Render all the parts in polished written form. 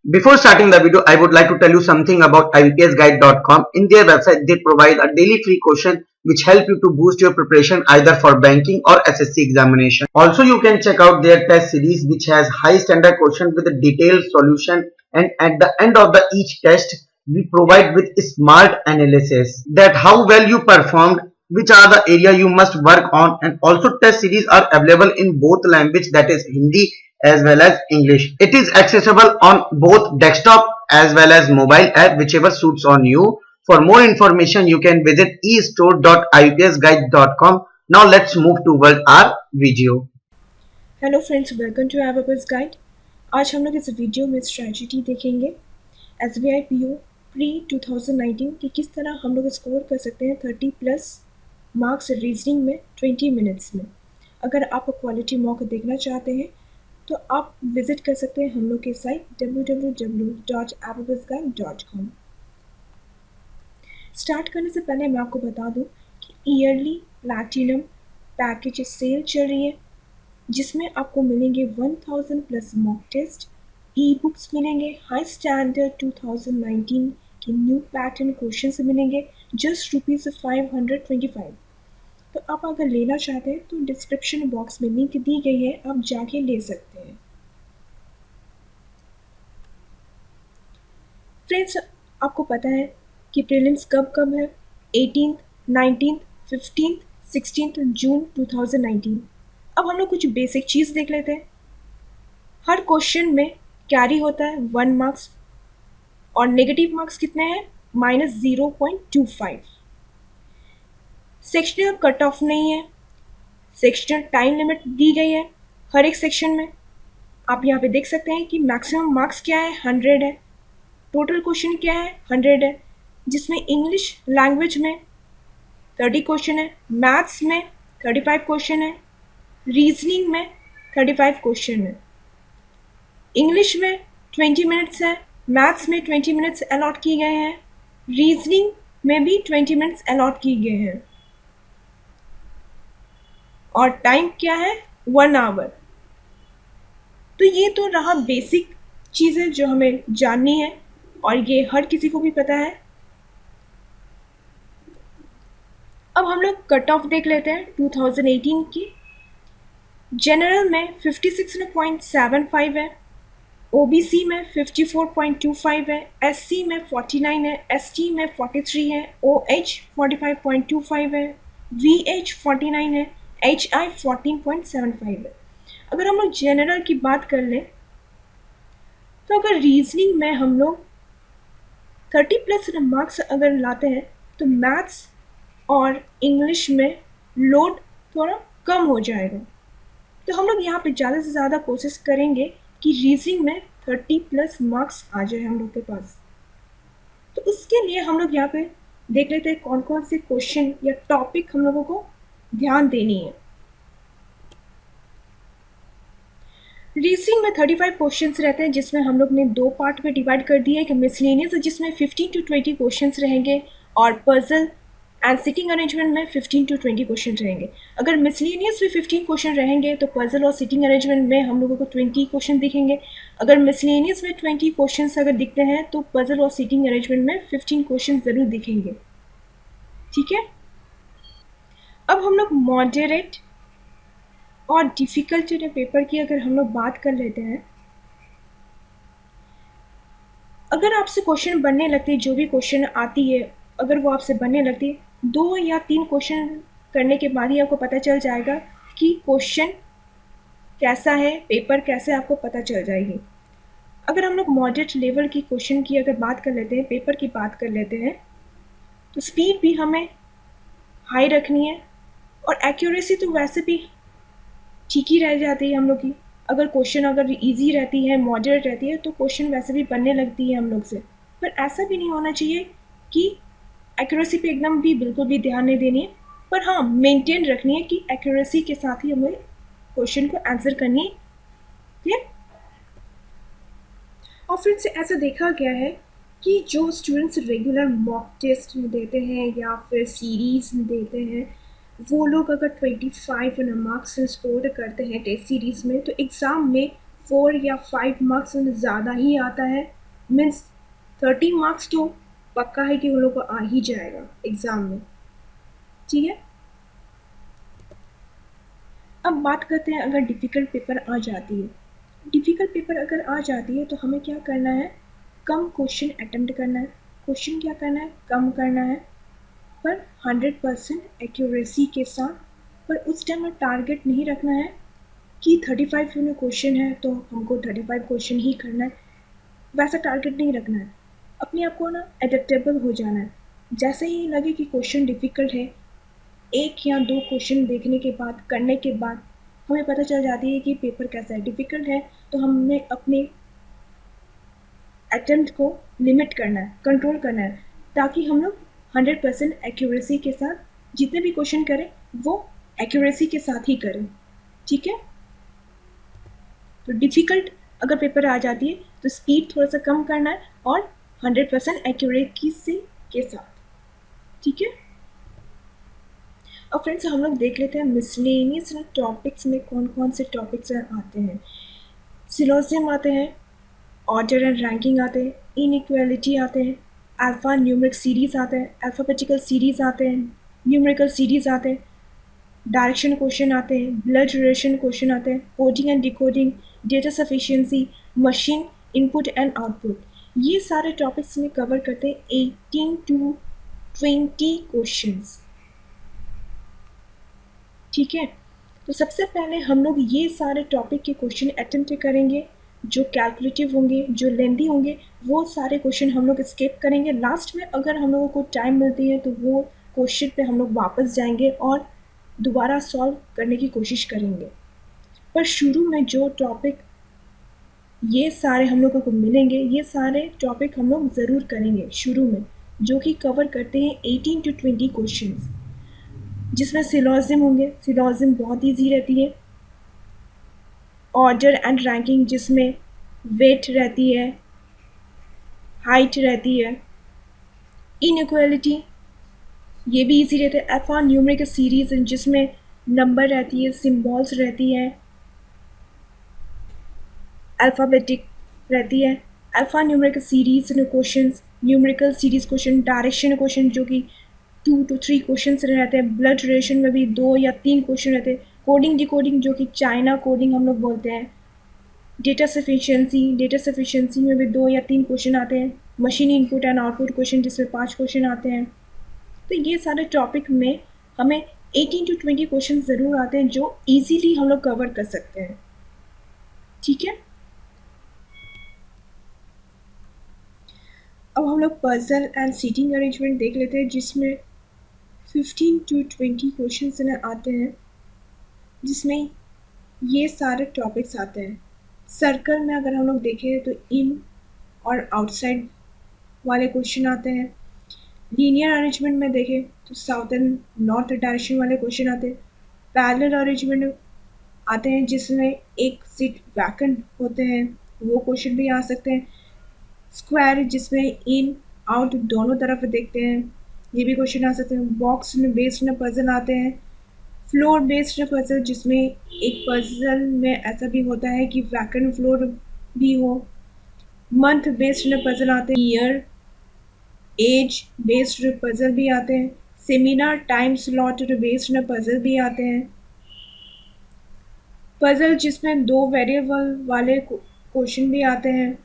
Before starting the video, I would like to tell you something about IBPSguide.com. In their website, they provide a daily free question which help you to boost your preparation either for banking or SSC examination. Also, you can check out their test series which has high standard question with a detailed solution, and at the end of the each test, we provide with smart analysis that how well you performed, which are the area you must work on, and also test series are available in both language, that is Hindi as well as English. It is accessible on both desktop as well as mobile app, whichever suits on you. For more information, you can visit estore.ipsguide.com. Now let's move toward our video. Hello friends, welcome to ABPS guide. आज हम लोग इस video में strategy देखेंगे SBI PO pre 2019 कि किस तरह हम लोग स्कोर कर सकते हैं 30+ मार्क्स रीजनिंग में 20 मिनट्स में। अगर आप क्वालिटी मॉक देखना चाहते हैं तो आप विजिट कर सकते हैं हम लोग के साइट www.abacusguide.com। स्टार्ट करने से पहले मैं आपको बता दूं कि ईयरली प्लैटिनम पैकेज सेल चल रही है जिसमें आपको मिलेंगे 1000+ मॉक टेस्ट, ई बुक्स मिलेंगे, हाई स्टैंडर्ड 2019 के न्यू पैटर्न क्वेश्चंस मिलेंगे जस्ट ₹525। तो आप अगर लेना चाहते हैं तो डिस्क्रिप्शन बॉक्स में लिंक दी गई है, आप जाके ले सकते हैं। फ्रेंड्स, आपको पता है कि प्रीलिम्स कब कब है? 18th, 19th, 15th, 16th जून 2019। अब हम लोग कुछ बेसिक चीज़ देख लेते हैं। हर क्वेश्चन में कैरी होता है 1 मार्क्स और नेगेटिव मार्क्स कितने हैं? -0.25। सेक्शनल कट ऑफ नहीं है, सेक्शनल टाइम लिमिट दी गई है हर एक सेक्शन में। आप यहाँ पे देख सकते हैं कि मैक्सिमम मार्क्स क्या है? 100 है। टोटल क्वेश्चन क्या है? 100 है, जिसमें इंग्लिश लैंग्वेज में 30 क्वेश्चन है, मैथ्स में 35 क्वेश्चन है, रीजनिंग में 35 क्वेश्चन है, इंग्लिश में 20 मिनट्स है, मैथ्स में 20 मिनट्स अलॉट किए गए हैं, रीजनिंग में भी 20 मिनट्स अलॉट किए गए हैं और टाइम क्या है? 1 आवर। तो ये तो रहा बेसिक चीज़ें जो हमें जाननी है और ये हर किसी को भी पता है। अब हम लोग कट ऑफ देख लेते हैं 2018 की। जनरल में 56.75 है, ओबीसी में 54.25 है, एससी में 49 है, एसटी में 43 है, ओएच 45.25 है, वीएच 49 है, एचआई 14.75 है। अगर हम लोग जनरल की बात कर लें तो अगर रीजनिंग में हम लोग 30+ मार्क्स अगर लाते हैं तो मैथ्स और इंग्लिश में लोड थोड़ा कम हो जाएगा। तो हम लोग यहाँ पे ज़्यादा से ज़्यादा कोशिश करेंगे कि रीजनिंग में 30+ मार्क्स आ जाए हम लोग के पास। तो उसके लिए हम लोग यहाँ पे देख लेते हैं कौन कौन से क्वेश्चन या टॉपिक हम लोगों को ध्यान देनी है। रीजनिंग में 35 क्वेश्चंस रहते हैं जिसमें हम लोग ने 2 पार्ट में डिवाइड कर दिया है कि मिसलेनियस जिसमें 15 to 20 क्वेश्चंस रहेंगे और पजल एंड सिटिंग अरेंजमेंट में 15 to 20 क्वेश्चन रहेंगे। अगर मिसलेनियस में 15 क्वेश्चन रहेंगे तो पजल और सिटिंग अरेंजमेंट में हम लोगों को 20 क्वेश्चन दिखेंगे। अगर मिसलेनियस में 20 क्वेश्चन अगर दिखते हैं तो पजल और सिटिंग अरेंजमेंट में 15 क्वेश्चन ज़रूर दिखेंगे। ठीक है, अब हम लोग मॉडरेट और डिफ़िकल्ट पेपर की अगर हम लोग बात कर लेते हैं, अगर आपसे क्वेश्चन बनने लगते हैं, जो भी क्वेश्चन आती है अगर वो आपसे बनने लगती है, 2 या 3 क्वेश्चन करने के बाद ही आपको पता चल जाएगा कि क्वेश्चन कैसा है, पेपर कैसे, आपको पता चल जाएगी। अगर हम लोग मॉडरेट लेवल की क्वेश्चन की अगर बात कर लेते हैं, पेपर की बात कर लेते हैं, तो स्पीड भी हमें हाई रखनी है और एक्यूरेसी तो वैसे भी ठीक ही रह जाती है हम लोग की। अगर क्वेश्चन अगर इजी रहती है, मॉडरेट रहती है, तो क्वेश्चन वैसे भी बनने लगती है हम लोग से। पर ऐसा भी नहीं होना चाहिए कि एक्यूरेसी पे एकदम भी बिल्कुल भी ध्यान नहीं देनी है, पर हाँ मेंटेन रखनी है कि एक्यूरेसी के साथ ही हमें क्वेश्चन को आंसर करनी है। क्लियर? और फिर से ऐसा देखा गया है कि जो स्टूडेंट्स रेगुलर मॉक टेस्ट देते हैं या फिर सीरीज देते हैं, वो लोग अगर 25 मार्क्स स्कोर करते हैं टेस्ट सीरीज़ में, तो एग्ज़ाम में 4 या 5 मार्क्स ज़्यादा ही आता है, मीन्स 30 मार्क्स तो पक्का है कि उन लोग को आ ही जाएगा एग्ज़ाम में। ठीक है, अब बात करते हैं अगर डिफ़िकल्ट पेपर आ जाती है। डिफ़िकल्ट पेपर अगर आ जाती है तो हमें क्या करना है, कम क्वेश्चन अटेम्प्ट करना है। क्वेश्चन क्या करना है, कम करना है, पर 100% एक्यूरेसी के साथ। पर उस टाइम में टारगेट नहीं रखना है कि 35 में क्वेश्चन है तो हमको 35 क्वेश्चन ही करना है, वैसा टारगेट नहीं रखना है। अपने आप को ना एडेप्टेबल हो जाना है। जैसे ही लगे कि क्वेश्चन डिफ़िकल्ट है, एक या दो क्वेश्चन देखने के बाद, करने के बाद हमें पता चल जाती है कि पेपर कैसा है। डिफ़िकल्ट है तो हमें अपने अटेम्प्ट को लिमिट करना है, कंट्रोल करना है, ताकि हम लोग 100% एक्यूरेसी के साथ जितने भी क्वेश्चन करें वो एक्यूरेसी के साथ ही करें। ठीक है, तो डिफ़िकल्ट अगर पेपर आ जाती है तो स्पीड थोड़ा सा कम करना है और 100% एक्यूरेसी के साथ। ठीक है, और फ्रेंड्स हम लोग देख लेते हैं मिसलेनियस टॉपिक्स में कौन कौन से टॉपिक्स आते हैं। सिलोजियम आते हैं, ऑर्डर एंड रैंकिंग आते हैं, इनइक्वालिटी आते हैं, अल्फ़ा न्यूमेरिक सीरीज़ आते हैं, अल्फ़ाबेटिकल सीरीज़ आते हैं, न्यूमेरिकल सीरीज़ आते हैं, डायरेक्शन क्वेश्चन आते हैं, ब्लड रिलेशन क्वेश्चन आते हैं, coding and decoding, data sufficiency, machine input and output. ये सारे टॉपिक्स में कवर करते हैं 18 to 20 क्वेश्चंस। ठीक है, तो सबसे पहले हम लोग ये सारे टॉपिक के क्वेश्चन अटेम्प्ट करेंगे, जो कैलकुलेटिव होंगे, जो लेंदी होंगे, वो सारे क्वेश्चन हम लोग स्किप करेंगे। लास्ट में अगर हम लोगों को टाइम मिलती है तो वो क्वेश्चन पे हम लोग वापस जाएंगे और दोबारा सॉल्व करने की कोशिश करेंगे। पर शुरू में जो टॉपिक ये सारे हम लोगों को मिलेंगे, ये सारे टॉपिक हम लोग ज़रूर करेंगे शुरू में, जो कि कवर करते हैं 18 to 20 क्वेश्चंस, जिसमें सिलोजिम होंगे। सिलोजिम बहुत ईजी रहती है। ऑर्डर एंड रैंकिंग, जिसमें वेट रहती है, हाइट रहती है। इनइक्वालिटी, ये भी इजी रहता है। अल्फा न्यूमेरिक सीरीज, जिसमें नंबर रहती है, सिम्बॉल्स रहती है, अल्फ़ाबेटिक रहती है। Alpha numeric series questions, numerical series question, direction question जो कि 2 to 3 क्वेश्चन रहते हैं। ब्लड रिलेशन में भी 2 या 3 क्वेश्चन रहते हैं। कोडिंग डिकोडिंग, जो कि चाइना कोडिंग हम लोग बोलते हैं। डेटा सफिशिएंसी में भी 2 या 3 क्वेश्चन आते हैं। Machine input and output question, जिसमें 5 क्वेश्चन आते हैं। तो ये सारे टॉपिक में हमें 18 to 20 क्वेश्चन ज़रूर आते हैं, जो ईजीली हम लोग कवर कर सकते हैं। ठीक है, अब हम लोग पजल एंड सीटिंग अरेंजमेंट देख लेते हैं, जिसमें 15 to 20 क्वेश्चन आते हैं, जिसमें ये सारे टॉपिक्स आते हैं। सर्कल में अगर हम लोग देखें तो इन और आउटसाइड वाले क्वेश्चन आते हैं। लीनियर अरेंजमेंट में देखें तो साउथ एंड नॉर्थ डायरेक्शन वाले क्वेश्चन आते हैं। पैरेलल अरेंजमेंट आते हैं, जिसमें एक सीट वैकेंट होते हैं, वो क्वेश्चन भी आ सकते हैं। स्क्वायर, जिसमें इन आउट दोनों तरफ देखते हैं, ये भी क्वेश्चन आ सकते हैं। बॉक्स में बेस्ड पजल आते हैं। फ्लोर बेस्ड पजल, जिसमें एक पजल में ऐसा भी होता है कि वैकेंट फ्लोर भी हो। मंथ बेस्ड पजल आते हैं। ईयर एज बेस्ड पजल भी आते हैं। Seminar time slot based puzzle भी आते हैं। पजल जिसमें 2 वेरिएबल वाले क्वेश्चन भी आते हैं।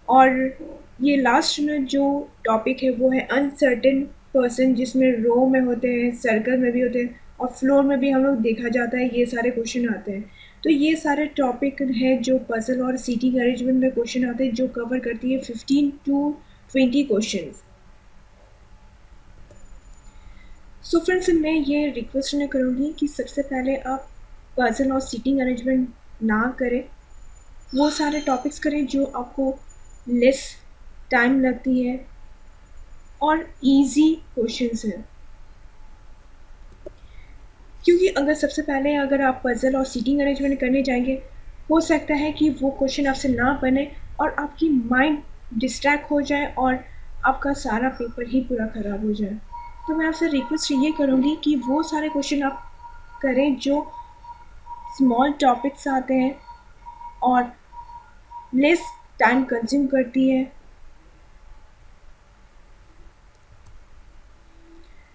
और ये लास्ट में जो टॉपिक है वो है अनसर्टेन पर्सन, जिसमें रो में होते हैं, सर्कल में भी होते हैं और फ्लोर में भी हम लोग देखा जाता है, ये सारे क्वेश्चन आते हैं। तो ये सारे टॉपिक हैं जो पजल और सीटिंग अरेंजमेंट में क्वेश्चन आते हैं, जो कवर करती है 15 to 20 क्वेश्चन। सो फ्रेंड्स, मैं ये रिक्वेस्ट नहीं करूँगी कि सबसे पहले आप पजल और सीटिंग अरेंजमेंट ना करें, वो सारे टॉपिक्स करें जो आपको लेस टाइम लगती है और इजी क्वेश्चंस हैं। क्योंकि अगर सबसे पहले अगर आप पजल और सीटिंग अरेंजमेंट करने जाएंगे, हो सकता है कि वो क्वेश्चन आपसे ना बने और आपकी माइंड डिस्ट्रैक्ट हो जाए और आपका सारा पेपर ही पूरा ख़राब हो जाए। तो मैं आपसे रिक्वेस्ट ये करूँगी कि वो सारे क्वेश्चन आप करें जो स्मॉल टॉपिक्स आते हैं, और लेस टाइम कंज्यूम करती है।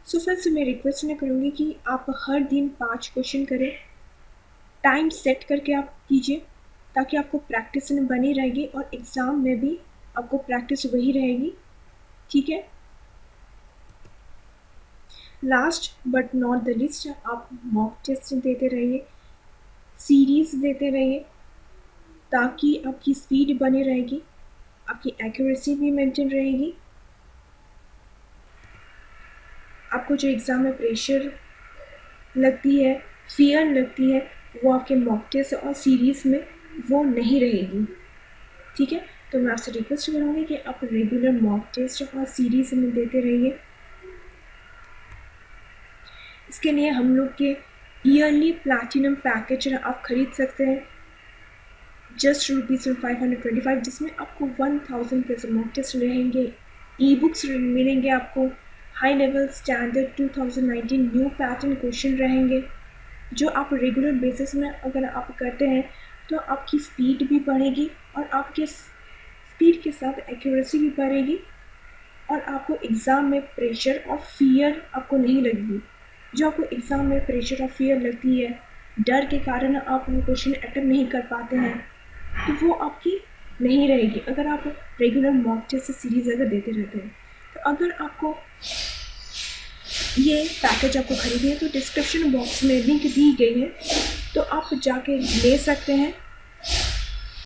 सो फ्रेंड्स, मैं रिक्वेस्ट नहीं करूँगी कि आप हर दिन 5 क्वेश्चन करें, टाइम सेट करके आप कीजिए ताकि आपको प्रैक्टिस बनी रहेगी और एग्ज़ाम में भी आपको प्रैक्टिस वही रहेगी। ठीक है। Last but not the list, आप मॉक टेस्ट देते रहिए, सीरीज़ देते रहिए ताकि आपकी स्पीड बनी रहेगी, आपकी एक्यूरेसी भी मेंटेन रहेगी। आपको जो एग्ज़ाम में प्रेशर लगती है, फियर लगती है, वो आपके मॉक टेस्ट और सीरीज़ में वो नहीं रहेगी। ठीक है। तो मैं आपसे रिक्वेस्ट करूँगी कि आप रेगुलर मॉक टेस्ट और सीरीज़ में देते रहिए। इसके लिए हम लोग के ईयरली प्लैटिनम पैकेज आप खरीद सकते हैं जस्ट ₹525, जिसमें आपको 1000 प्लस मॉक टेस्ट रहेंगे, ई बुक्स मिलेंगे, आपको high level standard 2019 new pattern question रहेंगे जो आप रेगुलर बेसिस में अगर आप करते हैं तो आपकी स्पीड भी बढ़ेगी और आपके स्पीड के साथ एक्यूरेसी भी बढ़ेगी और आपको एग्ज़ाम में प्रेशर और फियर आपको नहीं लगेगी। जो आपको एग्ज़ाम में प्रेशर और फियर लगती है, डर के कारण आप वो क्वेश्चन अटेम्प्ट नहीं कर पाते हैं, तो वो आपकी नहीं रहेगी अगर आप रेगुलर मॉक टेस्ट सीरीज़ अगर देते रहते हैं। तो अगर आपको ये पैकेज आपको खरीदनी है तो डिस्क्रिप्शन बॉक्स में लिंक दी गई है, तो आप जाके ले सकते हैं।